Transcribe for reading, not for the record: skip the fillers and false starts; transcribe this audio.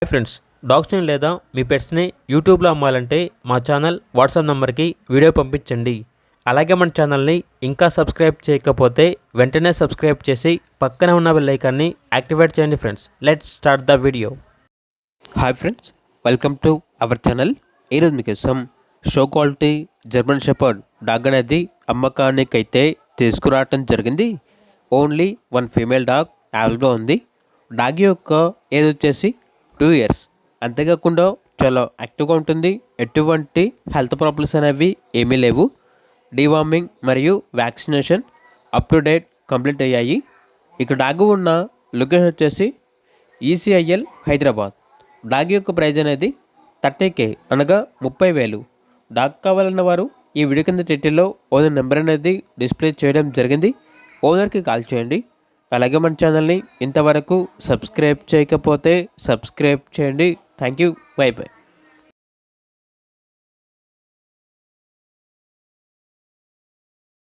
Hi friends, డాగ్స్ని లేదా మీ పెట్స్ని యూట్యూబ్లో అమ్మాలంటే మా ఛానల్ వాట్సాప్ నెంబర్కి వీడియో పంపించండి. అలాగే మన ఛానల్ని ఇంకా సబ్స్క్రైబ్ చేయకపోతే వెంటనే సబ్స్క్రైబ్ చేసి పక్కనే ఉన్న బెల్ ఐకాన్ని యాక్టివేట్ చేయండి. Friends, let's start the video. Hi friends, welcome to our channel. ఈరోజు మీకోసం show quality German shepherd dog అనేది అమ్మకానికైతే తీసుకురావటం జరిగింది. Only one female dog available ఉంది. డాగ్ యొక్క ఏజ్ వచ్చేసి 2 years. అంతేకాకుండా చాలా యాక్టివ్గా ఉంటుంది. ఎటువంటి హెల్త్ ప్రాబ్లమ్స్ అనేవి ఏమీ లేవు. డీవార్మింగ్ మరియు vaccination up to date complete అయ్యాయి. ఇక డాగ్ ఉన్న లొకేషన్ వచ్చేసి ECIL హైదరాబాద్. డాగ్ యొక్క ప్రైజ్ అనేది 30K అనగా 30,000. డాగ్ కావాలన్న వారు ఈ వీడియో కింద టైటిల్లో ఓనర్ నెంబర్ అనేది డిస్ప్లే చేయడం జరిగింది. ఓనర్కి కాల్ చేయండి. అలాగే మన ఛానల్ని ఇంతవరకు సబ్స్క్రైబ్ చేయకపోతే సబ్స్క్రైబ్ చేయండి. Thank you. By by.